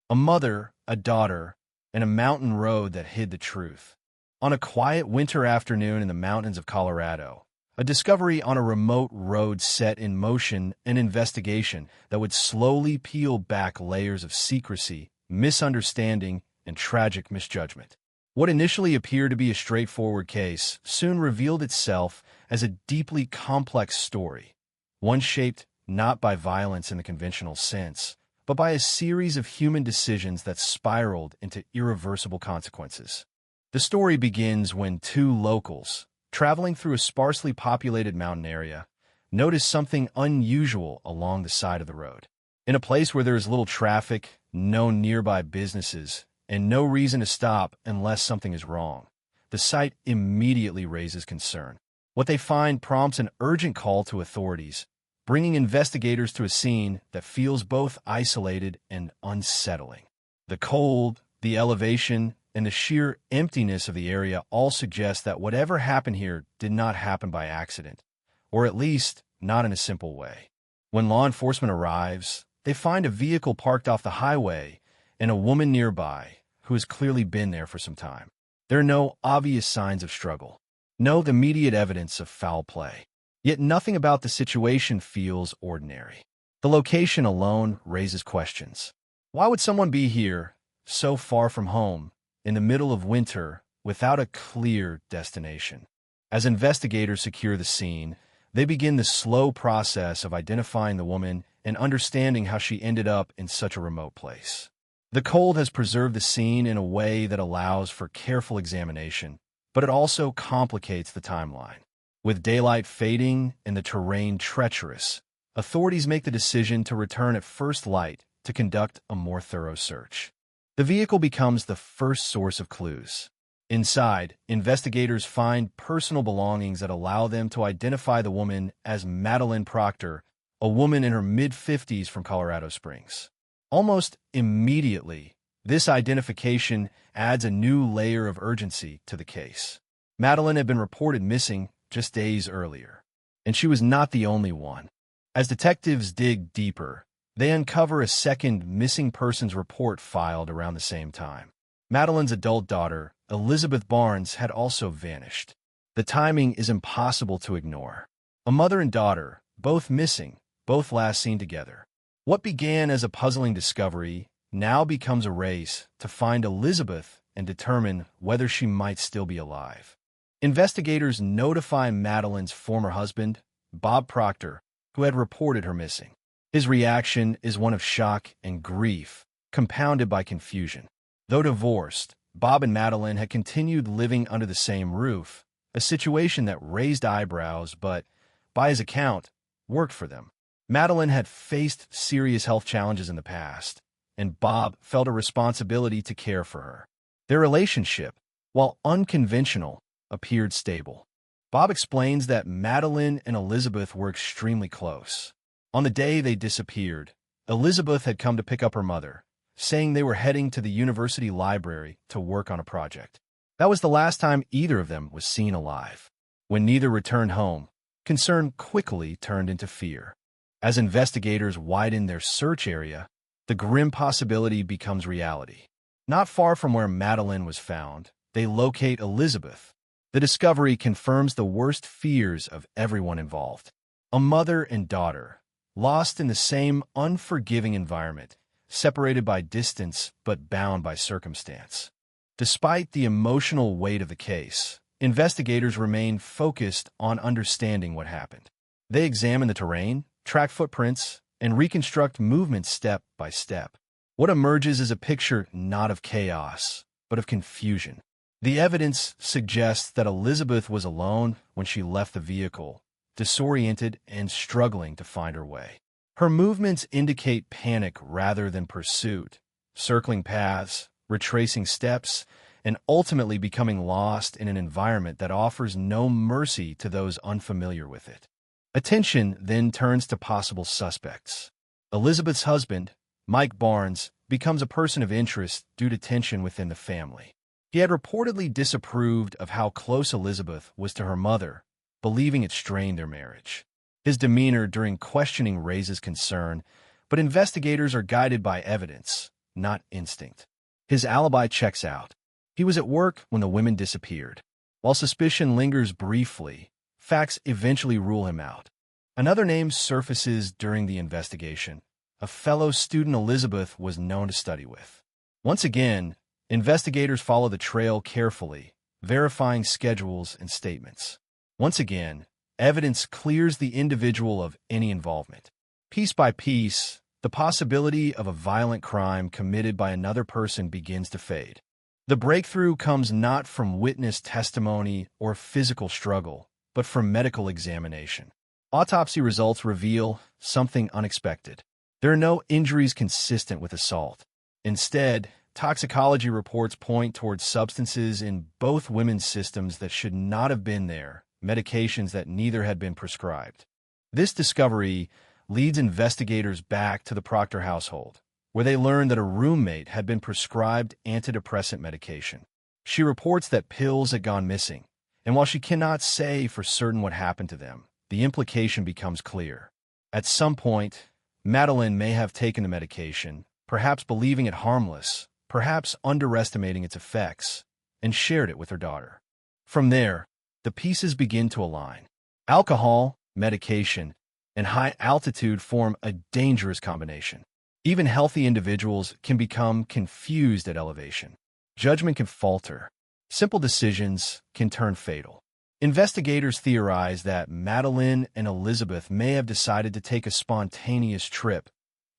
A mother, a daughter, and a mountain road that hid the truth. On a quiet winter afternoon in the mountains of Colorado, a discovery on a remote road set in motion an investigation that would slowly peel back layers of secrecy, misunderstanding, and tragic misjudgment. What initially appeared to be a straightforward case soon revealed itself as a deeply complex story, one shaped not by violence in the conventional sense, but by a series of human decisions that spiraled into irreversible consequences. The story begins when two locals, traveling through a sparsely populated mountain area, notice something unusual along the side of the road. In a place where there is little traffic, no nearby businesses, and no reason to stop unless something is wrong, the sight immediately raises concern. What they find prompts an urgent call to authorities, bringing investigators to a scene that feels both isolated and unsettling. The cold, the elevation, and the sheer emptiness of the area all suggest that whatever happened here did not happen by accident, or at least not in a simple way. When law enforcement arrives, they find a vehicle parked off the highway and a woman nearby who has clearly been there for some time. There are no obvious signs of struggle, no immediate evidence of foul play. Yet nothing about the situation feels ordinary. The location alone raises questions. Why would someone be here, so far from home, in the middle of winter, without a clear destination? As investigators secure the scene, they begin the slow process of identifying the woman and understanding how she ended up in such a remote place. The cold has preserved the scene in a way that allows for careful examination, but it also complicates the timeline. With daylight fading and the terrain treacherous, authorities make the decision to return at first light to conduct a more thorough search. The vehicle becomes the first source of clues. Inside, investigators find personal belongings that allow them to identify the woman as Madeline Proctor, a woman in her mid-50s from Colorado Springs. Almost immediately, this identification adds a new layer of urgency to the case. Madeline had been reported missing just days earlier, and she was not the only one. As detectives dig deeper, they uncover a second missing persons report filed around the same time. Madeline's adult daughter, Elizabeth Barnes, had also vanished. The timing is impossible to ignore. A mother and daughter, both missing, both last seen together. What began as a puzzling discovery now becomes a race to find Elizabeth and determine whether she might still be alive. Investigators notify Madeline's former husband, Bob Proctor, who had reported her missing. His reaction is one of shock and grief, compounded by confusion. Though divorced, Bob and Madeline had continued living under the same roof, a situation that raised eyebrows but, by his account, worked for them. Madeline had faced serious health challenges in the past, and Bob felt a responsibility to care for her. Their relationship, while unconventional, appeared stable. Bob explains that Madeline and Elizabeth were extremely close. On the day they disappeared, Elizabeth had come to pick up her mother, saying they were heading to the university library to work on a project. That was the last time either of them was seen alive. When neither returned home, concern quickly turned into fear. As investigators widen their search area, the grim possibility becomes reality. Not far from where Madeline was found, they locate Elizabeth. The discovery confirms the worst fears of everyone involved. A mother and daughter, lost in the same unforgiving environment, separated by distance but bound by circumstance. Despite the emotional weight of the case, investigators remain focused on understanding what happened. They examine the terrain, track footprints, and reconstruct movement step by step. What emerges is a picture not of chaos, but of confusion. The evidence suggests that Elizabeth was alone when she left the vehicle, disoriented and struggling to find her way. Her movements indicate panic rather than pursuit, circling paths, retracing steps, and ultimately becoming lost in an environment that offers no mercy to those unfamiliar with it. Attention then turns to possible suspects. Elizabeth's husband, Mike Barnes, becomes a person of interest due to tension within the family. He had reportedly disapproved of how close Elizabeth was to her mother, believing it strained their marriage. His demeanor during questioning raises concern, but investigators are guided by evidence, not instinct. His alibi checks out. He was at work when the women disappeared. While suspicion lingers briefly, facts eventually rule him out. Another name surfaces during the investigation. A fellow student Elizabeth was known to study with. Once again, investigators follow the trail carefully, verifying schedules and statements. Once again, evidence clears the individual of any involvement. Piece by piece, the possibility of a violent crime committed by another person begins to fade. The breakthrough comes not from witness testimony or physical struggle, but from medical examination. Autopsy results reveal something unexpected. There are no injuries consistent with assault. Instead, toxicology reports point towards substances in both women's systems that should not have been there, medications that neither had been prescribed. This discovery leads investigators back to the Proctor household, where they learn that a roommate had been prescribed antidepressant medication. She reports that pills had gone missing, and while she cannot say for certain what happened to them, the implication becomes clear. At some point, Madeline may have taken the medication, perhaps believing it harmless, perhaps underestimating its effects, and shared it with her daughter. From there, the pieces begin to align. Alcohol, medication, and high altitude form a dangerous combination. Even healthy individuals can become confused at elevation. Judgment can falter. Simple decisions can turn fatal. Investigators theorize that Madeline and Elizabeth may have decided to take a spontaneous trip,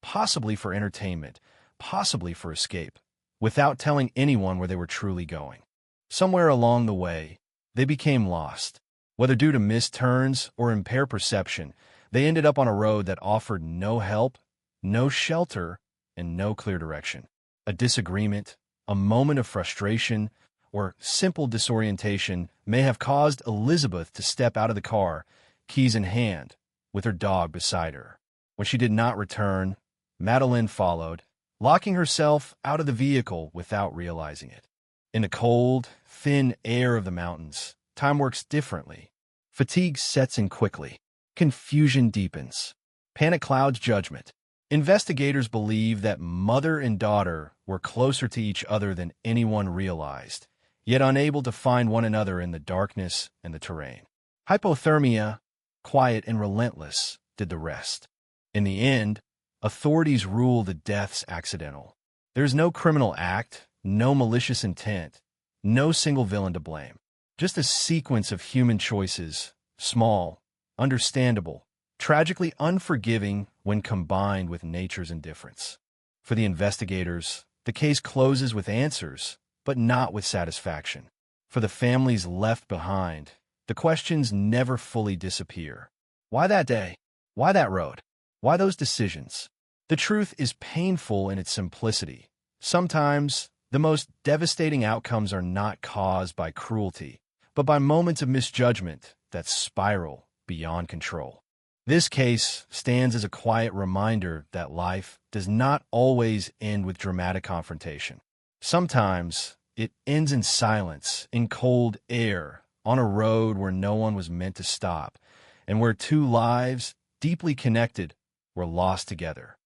possibly for entertainment, possibly for escape, without telling anyone where they were truly going. Somewhere along the way, they became lost. Whether due to missed turns or impaired perception, they ended up on a road that offered no help, no shelter, and no clear direction. A disagreement, a moment of frustration, or simple disorientation may have caused Elizabeth to step out of the car, keys in hand, with her dog beside her. When she did not return, Madeline followed, locking herself out of the vehicle without realizing it. In the cold, thin air of the mountains, time works differently. Fatigue sets in quickly. Confusion deepens. Panic clouds judgment. Investigators believe that mother and daughter were closer to each other than anyone realized, yet unable to find one another in the darkness and the terrain. Hypothermia, quiet and relentless, did the rest. In the end, authorities rule the deaths accidental. There is no criminal act, no malicious intent, no single villain to blame. Just a sequence of human choices, small, understandable, tragically unforgiving when combined with nature's indifference. For the investigators, the case closes with answers, but not with satisfaction. For the families left behind, the questions never fully disappear. Why that day? Why that road? Why those decisions? The truth is painful in its simplicity. Sometimes, the most devastating outcomes are not caused by cruelty, but by moments of misjudgment that spiral beyond control. This case stands as a quiet reminder that life does not always end with dramatic confrontation. Sometimes it ends in silence, in cold air, on a road where no one was meant to stop, and where two lives, deeply connected, were lost together.